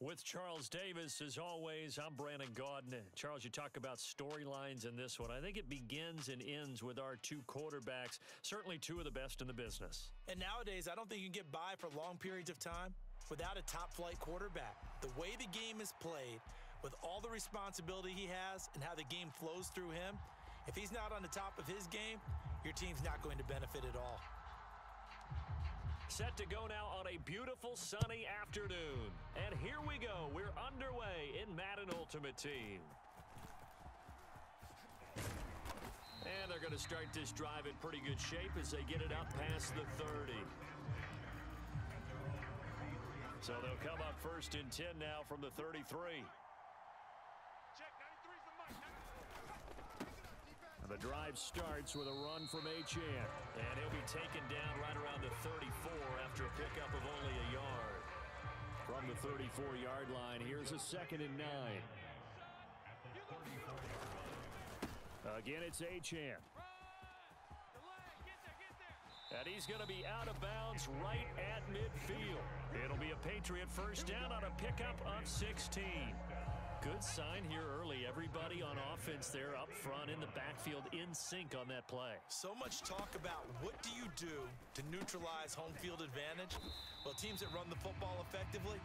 With Charles Davis, as always, I'm Brandon Gaudin. Charles, you talk about storylines in this one. I think it begins and ends with our two quarterbacks, certainly two of the best in the business. And nowadays, I don't think you can get by for long periods of time without a top-flight quarterback. The way the game is played, with all the responsibility he has and how the game flows through him, if he's not on the top of his game, your team's not going to benefit at all. Set to go now on a beautiful sunny afternoon. And here we go. We're underway in Madden Ultimate Team. And they're going to start this drive in pretty good shape as they get it up past the 30. So they'll come up 1st and 10 now from the 33. The drive starts with a run from Achane, and he'll be taken down right around the 34 after a pickup of only a yard. From the 34-yard line, here's a 2nd and 9. Again, it's Achane. And he's going to be out of bounds right at midfield. It'll be a Patriot first down on a pickup of 16. Good sign here early. Everybody on offense there up front in the backfield in sync on that play. So much talk about what do you do to neutralize home field advantage? Well, teams that run the football effectively,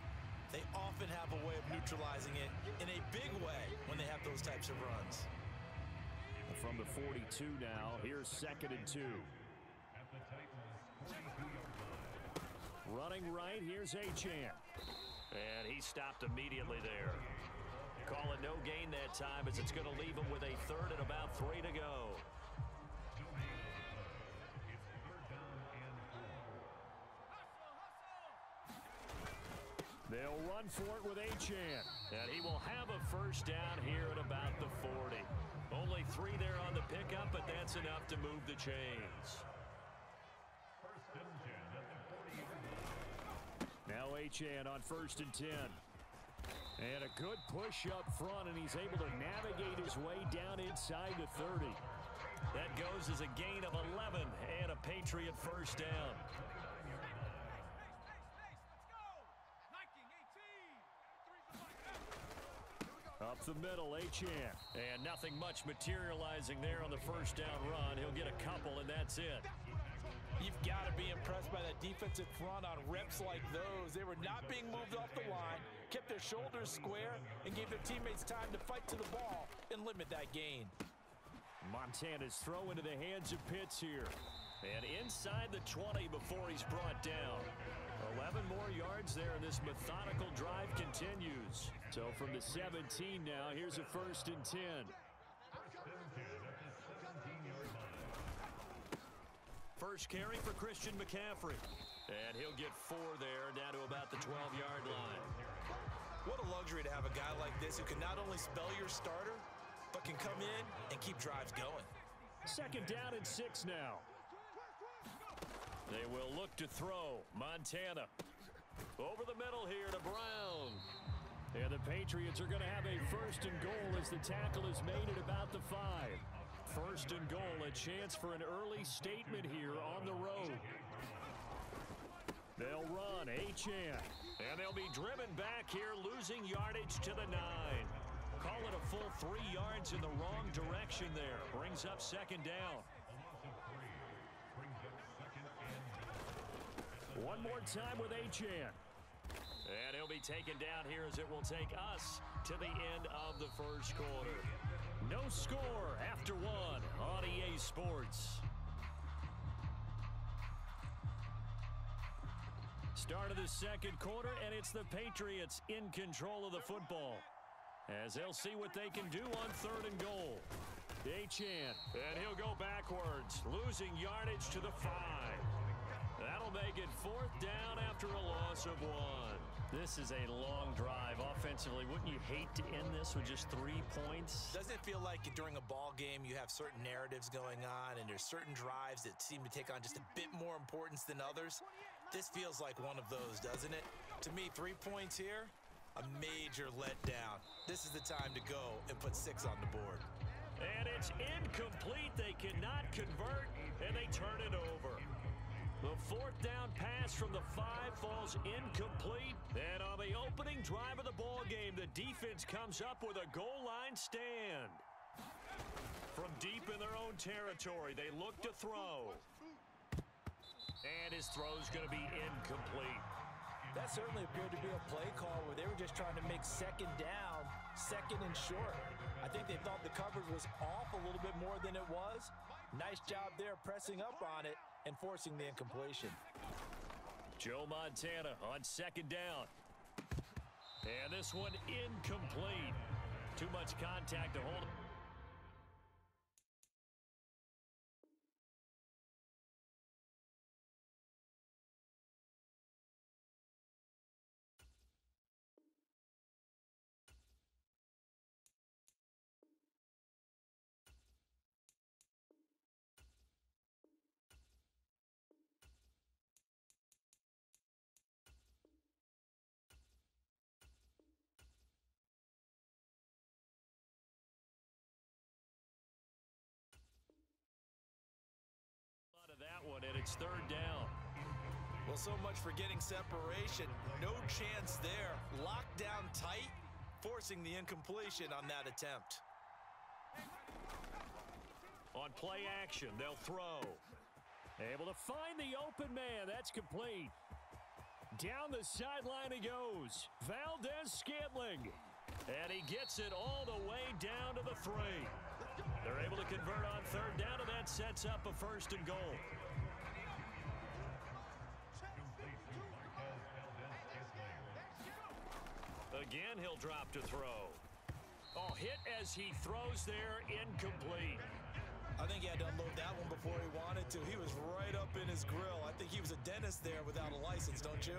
they often have a way of neutralizing it in a big way when they have those types of runs. From the 42 now, here's 2nd and 2. Running right, here's Achane. And he stopped immediately there. Call it no gain that time as it's going to leave him with a 3rd and about 3 to go. They'll run for it with Achane. And he will have a first down here at about the 40. Only 3 there on the pickup, but that's enough to move the chains. Now Achane on 1st and 10. And a good push up front, and he's able to navigate his way down inside the 30. That goes as a gain of 11 and a Patriot first down. Up the middle, Achane. And nothing much materializing there on the first down run. He'll get a couple, and that's it. You've got to be impressed by that defensive front on reps like those. They were not being moved off the line, kept their shoulders square, and gave their teammates time to fight to the ball and limit that gain. Montana's throw into the hands of Pitts here. And inside the 20 before he's brought down. 11 more yards there, and this methodical drive continues. So from the 17 now, here's a 1st and 10. First carry for Christian McCaffrey. And he'll get 4 there, down to about the 12-yard line. What a luxury to have a guy like this who can not only spell your starter, but can come in and keep drives going. 2nd down and 6 now. They will look to throw. Montana over the middle here to Brown. And the Patriots are going to have a 1st and goal as the tackle is made at about the 5. 1st and goal, a chance for an early statement here on the road. They'll run, Achane. And they'll be driven back here, losing yardage to the 9. Call it a full 3 yards in the wrong direction there. Brings up 2nd down. One more time with Achane. And he'll be taken down here as it will take us to the end of the 1st quarter. No score after 1 on EA Sports. Start of the 2nd quarter, and it's the Patriots in control of the football, as they'll see what they can do on 3rd and goal. Achane, and he'll go backwards, losing yardage to the 5. That'll make it 4th down after a loss of 1. This is a long drive offensively. Wouldn't you hate to end this with just 3 points? Doesn't it feel like during a ball game you have certain narratives going on and there's certain drives that seem to take on just a bit more importance than others? This feels like one of those, doesn't it? To me, 3 points here, a major letdown. This is the time to go and put 6 on the board. And it's incomplete. They cannot convert, and they turn it over. The fourth down pass from the 5 falls incomplete. And on the opening drive of the ball game, the defense comes up with a goal line stand. From deep in their own territory, they look to throw. And his throw's going to be incomplete. That certainly appeared to be a play call where they were just trying to make second down, second and short. I think they thought the coverage was off a little bit more than it was. Nice job there pressing up on it and forcing the incompletion. Joe Montana on second down. And this one incomplete. Too much contact to hold. That one, and it's third down. Well, so much for getting separation. No chance there. Locked down tight, forcing the incompletion on that attempt. On play action, they'll throw. Able to find the open man. That's complete. Down the sideline he goes. Valdez-Scantling. And he gets it all the way down to the 3. They're able to convert on third down, and that sets up a first and goal. Again, he'll drop to throw. Oh, hit as he throws there, incomplete. I think he had to unload that one before he wanted to. He was right up in his grill. I think he was a dentist there without a license, don't you?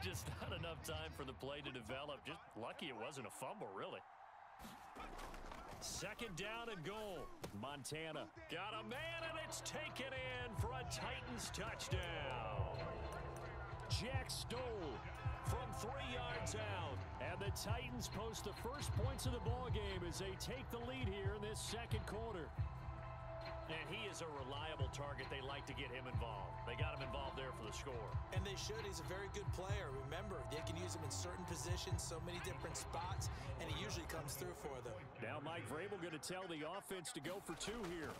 Just not enough time for the play to develop. Just lucky it wasn't a fumble, really. Second down and goal. Montana got a man, and it's taken in for a Titans touchdown. Jack Stoll from 3 yards out. And the Titans post the first points of the ball game as they take the lead here in this second quarter. And he is a reliable target. They like to get him involved. They got him involved there for the score. And they should. He's a very good player. Remember, they can use him in certain positions, so many different spots, and he usually comes through for them. Now Mike Vrabel going to tell the offense to go for 2 here.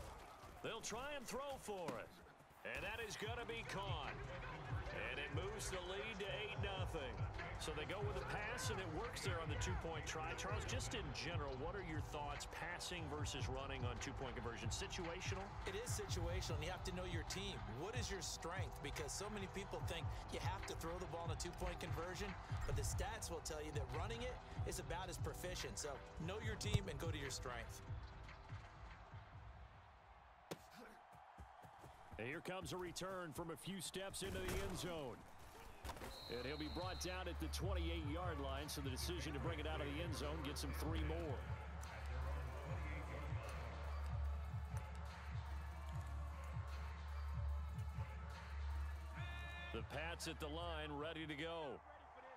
They'll try and throw for it. And that is going to be caught. And it moves the lead to 8-0. So they go with a pass, and it works there on the 2-point try. Charles, just in general, what are your thoughts passing versus running on 2-point conversion? Situational? It is situational, and you have to know your team. What is your strength? Because so many people think you have to throw the ball in a 2-point conversion, but the stats will tell you that running it is about as proficient. So know your team and go to your strength. And here comes a return from a few steps into the end zone. And he'll be brought down at the 28-yard line, so the decision to bring it out of the end zone gets him 3 more. The Pats at the line, ready to go.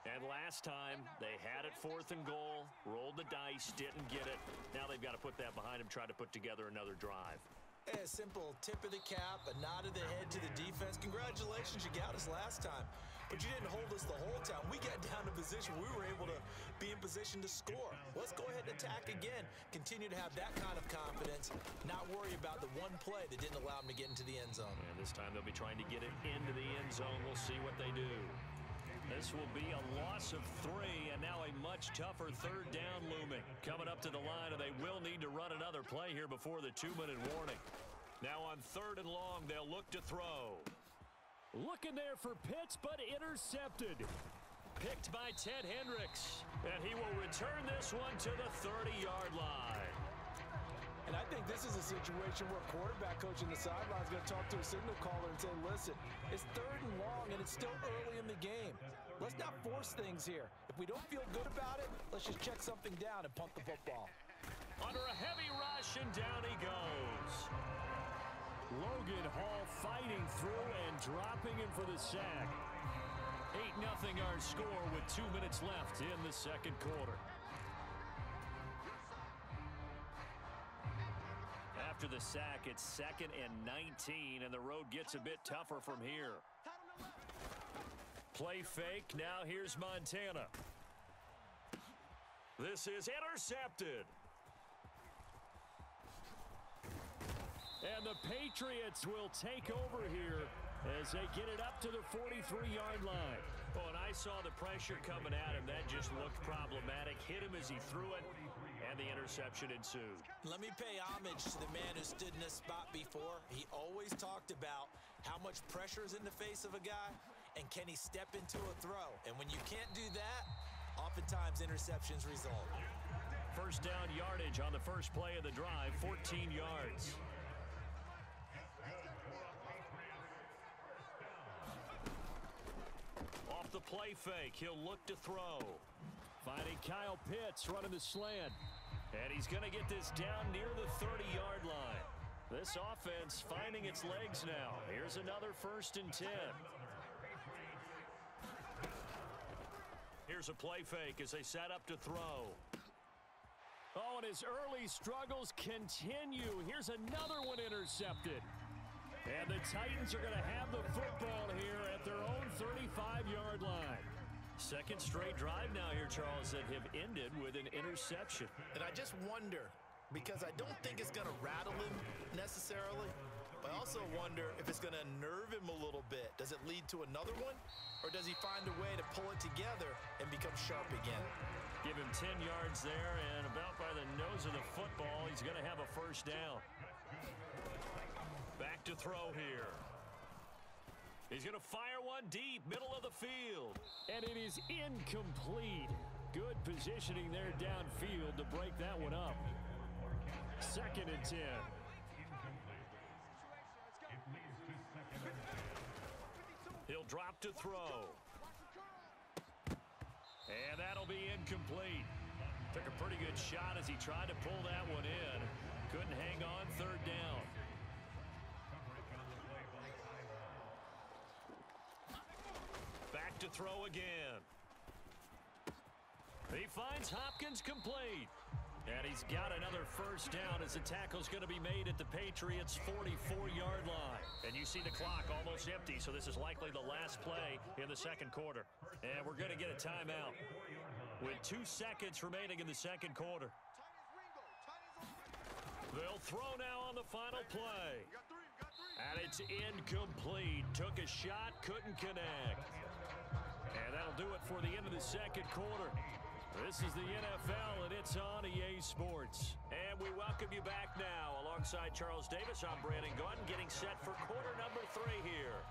And last time, they had it 4th and goal, rolled the dice, didn't get it. Now they've got to put that behind them, try to put together another drive. A simple tip of the cap, a nod of the head to the defense. Congratulations, you got us last time. But you didn't hold us the whole time. We got down to position we were able to be in position to score. Let's go ahead and attack again. Continue to have that kind of confidence, not worry about the one play that didn't allow them to get into the end zone. And this time they'll be trying to get it into the end zone. We'll see what they do. This will be a loss of 3, and now a much tougher third down looming. Coming up to the line, and they will need to run another play here before the 2-minute warning. Now on 3rd and long, they'll look to throw. Looking there for Pitts, but intercepted. Picked by Ted Hendricks, and he will return this one to the 30-yard line. And I think this is a situation where quarterback coach in the sideline is going to talk to a signal caller and say, listen, it's 3rd and long, and it's still early in the game. Let's not force things here. If we don't feel good about it, let's just check something down and punt the football. Under a heavy rush, and down he goes. Logan Hall fighting through and dropping him for the sack. 8-0 our score with 2 minutes left in the second quarter. After after the sack, it's 2nd and 19, and the road gets a bit tougher from here. Play fake. Now here's Montana. This is intercepted. And the Patriots will take over here as they get it up to the 43-yard line. Oh, and I saw the pressure coming at him. That just looked problematic. Hit him as he threw it, and the interception ensued. Let me pay homage to the man who stood in this spot before. He always talked about how much pressure is in the face of a guy, and can he step into a throw? And when you can't do that, oftentimes interceptions result. First down yardage on the first play of the drive, 14 yards. Off the play fake, he'll look to throw. Finding Kyle Pitts running the slant. And he's going to get this down near the 30-yard line. This offense finding its legs now. Here's another 1st and 10. Here's a play fake as they set up to throw. Oh, and his early struggles continue. Here's another one intercepted. And the Titans are going to have the football here at their own 35-yard line. Second straight drive now here, Charles, that have ended with an interception. And I just wonder, because I don't think it's going to rattle him necessarily, but I also wonder if it's going to nerve him a little bit. Does it lead to another one, or does he find a way to pull it together and become sharp again? Give him 10 yards there, and about by the nose of the football, he's going to have a first down. Back to throw here. He's going to fire one deep, middle of the field. And it is incomplete. Good positioning there downfield to break that one up. 2nd and 10. He'll drop to throw. And that'll be incomplete. Took a pretty good shot as he tried to pull that one in. Couldn't hang on, 3rd down. Back to throw again. He finds Hopkins complete. And he's got another first down as the tackle's going to be made at the Patriots' 44-yard line. And you see the clock almost empty, so this is likely the last play in the second quarter. And we're going to get a timeout with 2 seconds remaining in the second quarter. They'll throw now on the final play. And it's incomplete. Took a shot, couldn't connect. And that'll do it for the end of the second quarter. This is the NFL, and it's on EA Sports. And we welcome you back now. Alongside Charles Davis, I'm Brandon Gunn, getting set for quarter number 3 here.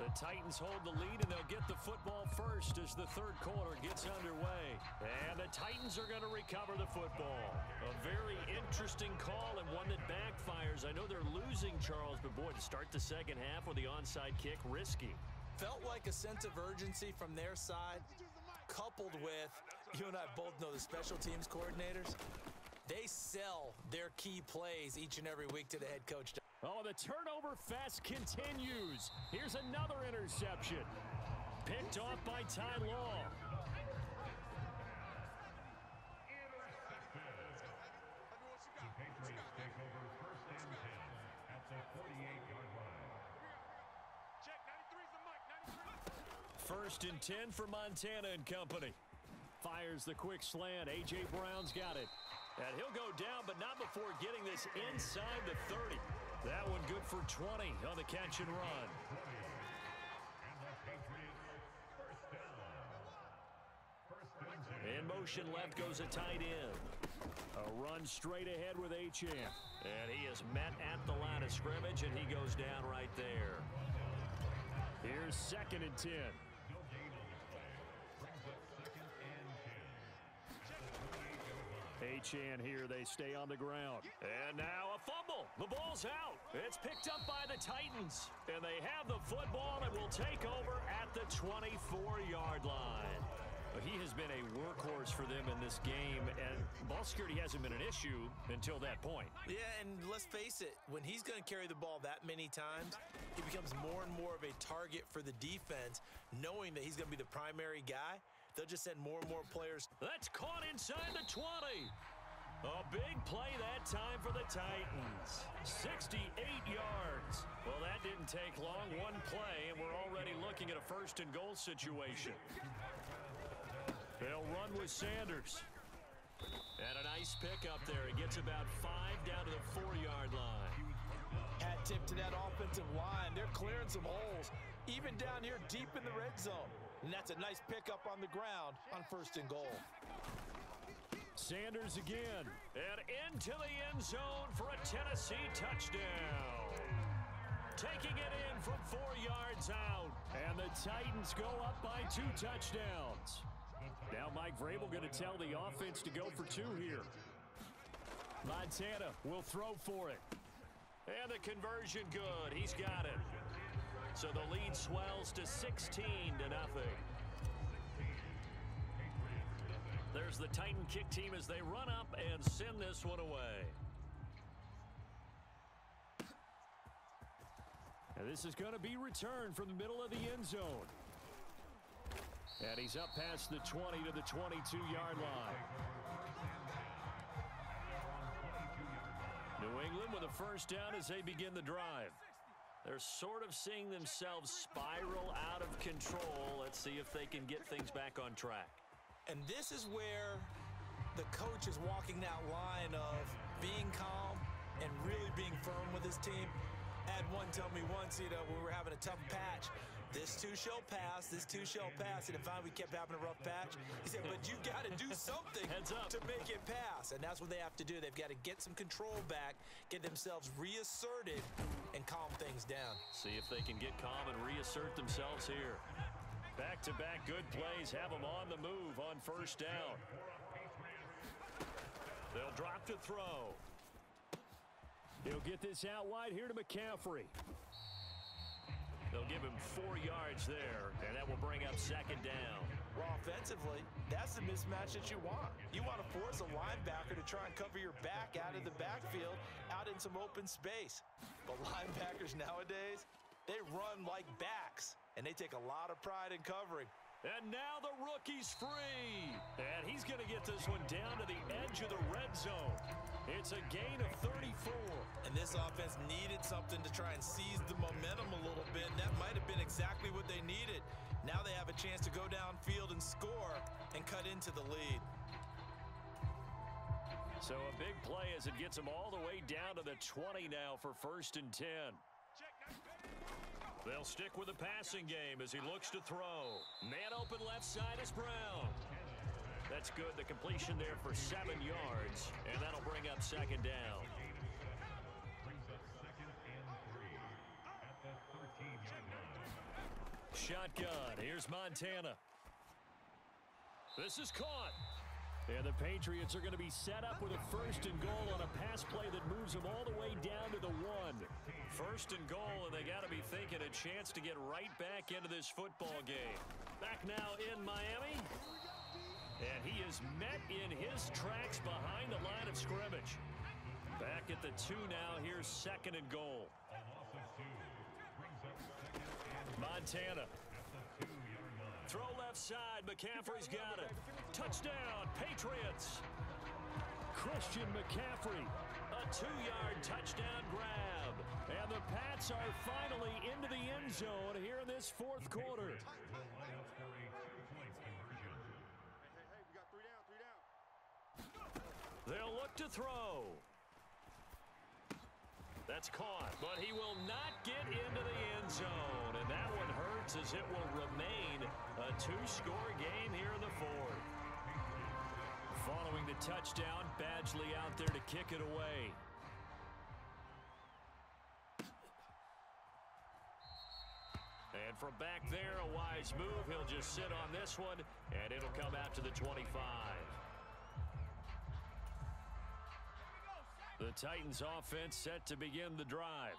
The Titans hold the lead, and they'll get the football first as the third quarter gets underway. And the Titans are going to recover the football. A very interesting call and one that backfires. I know they're losing, Charles, but boy, to start the second half with the onside kick, risky. Felt like a sense of urgency from their side, coupled with, you and I both know the special teams coordinators, they sell their key plays each and every week to the head coach. Oh, the turnover fest continues. Here's another interception. Picked off by Ty Law. First and 10 for Montana and company. Fires the quick slant. A.J. Brown's got it. And he'll go down, but not before getting this inside the 30. That one good for 20 on the catch and run. In motion left goes a tight end. A run straight ahead with Achane. And he is met at the line of scrimmage, and he goes down right there. Here's 2nd and 10. Achane here, they stay on the ground. And now a fumble. The ball's out. It's picked up by the Titans. And they have the football and will take over at the 24-yard line. He has been a workhorse for them in this game, and ball security hasn't been an issue until that point. Yeah, and let's face it, when he's going to carry the ball that many times, he becomes more and more of a target for the defense, knowing that he's going to be the primary guy. They'll just send more and more players. That's caught inside the 20. A big play that time for the Titans. 68 yards. Well, that didn't take long. One play, and we're already looking at a first-and-goal situation. They'll run with Sanders. And a nice pickup there. He gets about 5 down to the 4-yard line. Hat tip to that offensive line. They're clearing some holes, even down here deep in the red zone. And that's a nice pickup on the ground on first and goal. Sanders again. And into the end zone for a Tennessee touchdown. Taking it in from 4 yards out. And the Titans go up by 2 touchdowns. Now Mike Vrabel going to tell the offense to go for 2 here. Montana will throw for it. And the conversion good. He's got it. So the lead swells to 16-0. There's the Titan kick team as they run up and send this one away. And this is going to be returned from the middle of the end zone. And he's up past the 20 to the 22-yard line. New England with a first down as they begin the drive. They're sort of seeing themselves spiral out of control. Let's see if they can get things back on track. And this is where the coach is walking that line of being calm and really being firm with his team. I had one tell me once, we were having a tough patch. This too shall pass, this too shall pass. And finally we kept having a rough patch. He said, but you got to do something to make it pass. And that's what they have to do. They've got to get some control back, get themselves reasserted, and calm things down. See if they can get calm and reassert themselves here. Back-to-back good plays have them on the move on first down. They'll drop to throw. He'll get this out wide here to McCaffrey. They'll give him 4 yards there, and that will bring up second down. Well, offensively, that's the mismatch that you want. You want to force a linebacker to try and cover your back out of the backfield, out in some open space. But linebackers nowadays, they run like backs, and they take a lot of pride in covering. And now the rookie's free. And he's going to get this one down to the edge of the red zone. It's a gain of 34. And this offense needed something to try and seize the momentum a little bit. And that might have been exactly what they needed. Now they have a chance to go downfield and score and cut into the lead. So a big play as it gets them all the way down to the 20 now for 1st and 10. They'll stick with the passing game as he looks to throw. Man open left side is Brown. That's good. The completion there for 7 yards, and that'll bring up second down. Shotgun. Here's Montana. This is caught. And the Patriots are going to be set up with a 1st and goal on a pass play that moves them all the way down to the 1. 1st and goal, and they got to be thinking a chance to get right back into this football game. Back now in Miami. And he is met in his tracks behind the line of scrimmage. Back at the 2 now. Here's 2nd and goal. Montana. Throw left side. McCaffrey's got it. Touchdown, Patriots. Christian McCaffrey. A 2-yard touchdown grab. And the Pats are finally into the end zone here in this 4th quarter. They'll look to throw. That's caught, but he will not get into the end zone. And that one hurts as it will remain a 2-score game here in the 4th. Following the touchdown, Badgley out there to kick it away. And from back there, a wise move. He'll just sit on this one, and it'll come out to the 25. The Titans offense set to begin the drive.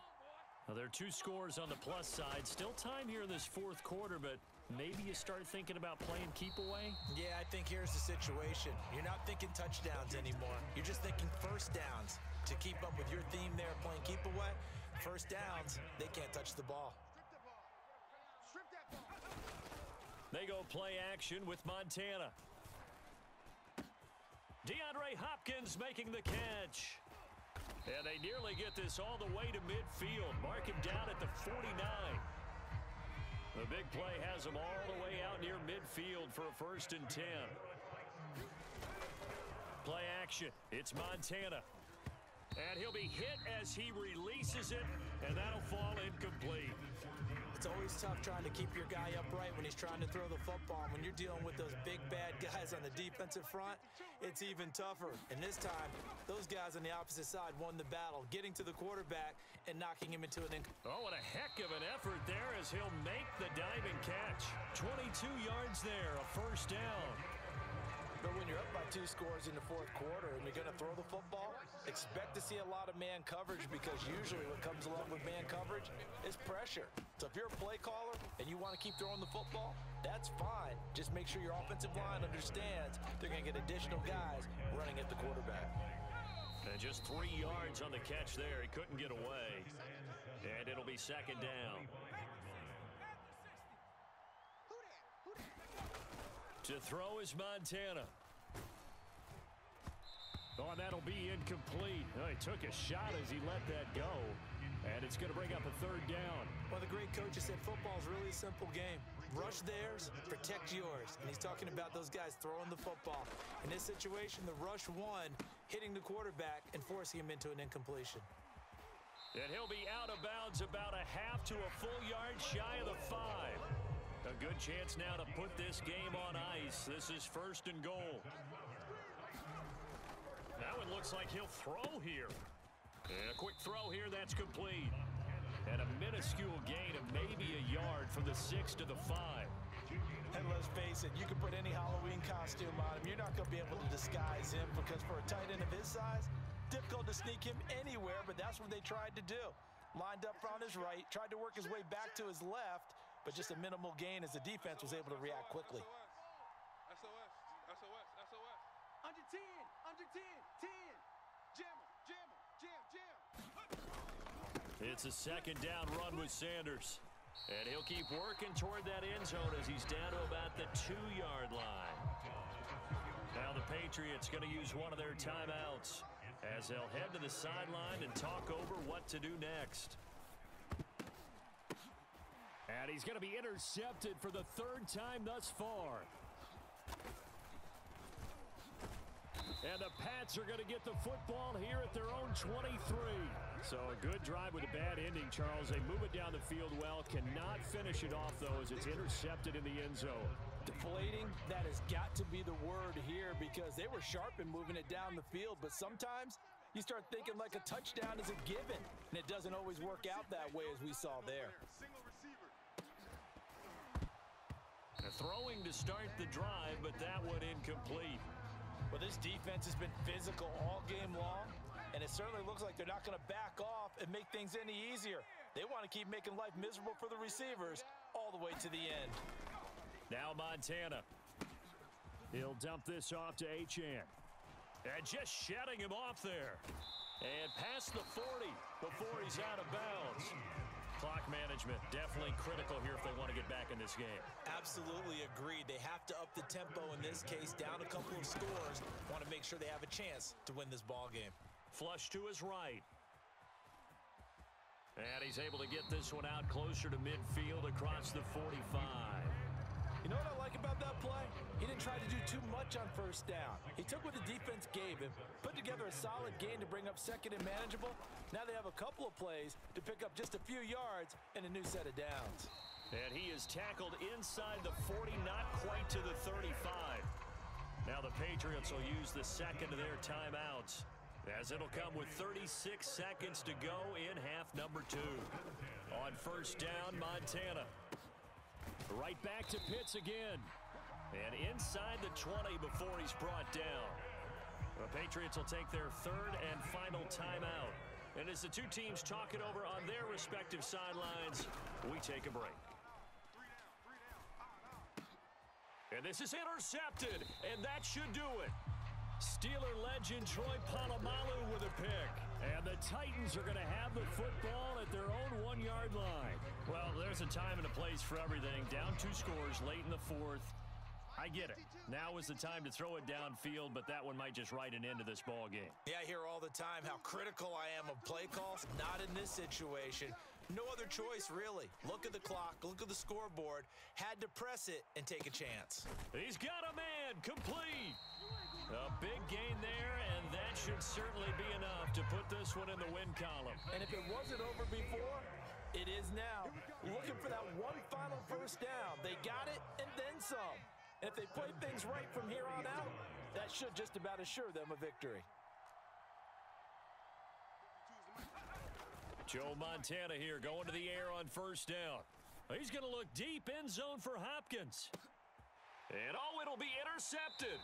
Now, there are 2 scores on the plus side. Still time here in this 4th quarter, but maybe you start thinking about playing keep away? Yeah, I think here's the situation. You're not thinking touchdowns anymore. You're just thinking first downs. To keep up with your theme there, playing keep away, first downs, they can't touch the ball. They go play action with Montana. DeAndre Hopkins making the catch. And they nearly get this all the way to midfield. Mark him down at the 49. The big play has him all the way out near midfield for a 1st and 10. Play action. It's Montana. And he'll be hit as he releases it, and that'll fall incomplete. It's always tough trying to keep your guy upright when he's trying to throw the football. When you're dealing with those big, bad guys on the defensive front, it's even tougher. And this time, those guys on the opposite side won the battle, getting to the quarterback and knocking him into an Oh, what a heck of an effort there as he'll make the diving catch. 22 yards there, a 1st down. But when you're up by 2 scores in the 4th quarter and you're going to throw the football, expect to see a lot of man coverage, because usually what comes along with man coverage is pressure. So if you're a play caller and you want to keep throwing the football, that's fine. Just make sure your offensive line understands they're going to get additional guys running at the quarterback. And just 3 yards on the catch there. He couldn't get away. And it'll be 2nd down. To throw is Montana. Oh, and that'll be incomplete. Oh, he took a shot as he let that go. And it's going to bring up a 3rd down. Well, the great coaches said football is really a simple game. Rush theirs, protect yours. And he's talking about those guys throwing the football. In this situation, the rush won, hitting the quarterback and forcing him into an incompletion. And he'll be out of bounds about a half to a full yard shy of the 5. A good chance now to put this game on ice. This is 1st and goal. Now it looks like he'll throw here. And a quick throw here, that's complete. And a minuscule gain of maybe a yard from the 6 to the 5. And let's face it, you can put any Halloween costume on him. You're not going to be able to disguise him, because for a tight end of his size, difficult to sneak him anywhere, but that's what they tried to do. Lined up on his right, tried to work his way back to his left, but just a minimal gain as the defense was able to react quickly. SOS. Under 10, 10. Jam. It's a 2nd down run with Sanders. And he'll keep working toward that end zone as he's down to about the 2-yard line. Now the Patriots going to use one of their timeouts as they'll head to the sideline and talk over what to do next. And he's going to be intercepted for the 3rd time thus far. And the Pats are going to get the football here at their own 23. So a good drive with a bad ending, Charles. They move it down the field well. Cannot finish it off, though, as it's intercepted in the end zone. Deflating, that has got to be the word here, because they were sharp in moving it down the field. But sometimes you start thinking like a touchdown is a given, and it doesn't always work out that way, as we saw there. Throwing to start the drive, but that one incomplete. Well, this defense has been physical all game long, and it certainly looks like they're not going to back off and make things any easier. They want to keep making life miserable for the receivers all the way to the end. Now Montana. He'll dump this off to Achan. And just shutting him off there. And past the 40 before he's out of bounds. Clock management definitely critical here if they want to get back in this game. Absolutely agreed. They have to up the tempo in this case, down a couple of scores. Want to make sure they have a chance to win this ball game. Flush to his right. And he's able to get this one out closer to midfield across the 45. You know what I like about that play? He didn't try to do too much on 1st down. He took what the defense gave him, put together a solid gain to bring up 2nd and manageable. Now they have a couple of plays to pick up just a few yards and a new set of downs. And he is tackled inside the 40, not quite to the 35. Now the Patriots will use the 2nd of their timeouts, as it'll come with 36 seconds to go in half number 2. On 1st down, Montana. Right back to Pitts again. And inside the 20 before he's brought down. The Patriots will take their 3rd and final timeout. And as the two teams talk it over on their respective sidelines, we take a break. And this is intercepted, and that should do it. Steeler legend Troy Polamalu with a pick. And the Titans are going to have the football at their own 1-yard line. Well, there's a time and a place for everything. Down 2 scores late in the 4th. I get it. Now is the time to throw it downfield, but that one might just write an end to this ball game. Yeah, I hear all the time how critical I am of play calls. Not in this situation. No other choice, really. Look at the clock. Look at the scoreboard. Had to press it and take a chance. He's got a man. Complete. A big gain there, and that should certainly be enough to put this one in the win column. And if it wasn't over before, it is now. Looking for that one final first down. They got it and then some. And if they play things right from here on out, that should just about assure them a victory. Joe Montana here going to the air on first down. He's going to look deep end zone for Hopkins. And it'll be intercepted.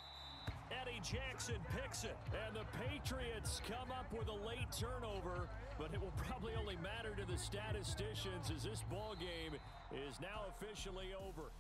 Eddie Jackson picks it. And the Patriots come up with a late turnover, but it will probably only matter to the statisticians as this ball game is now officially over.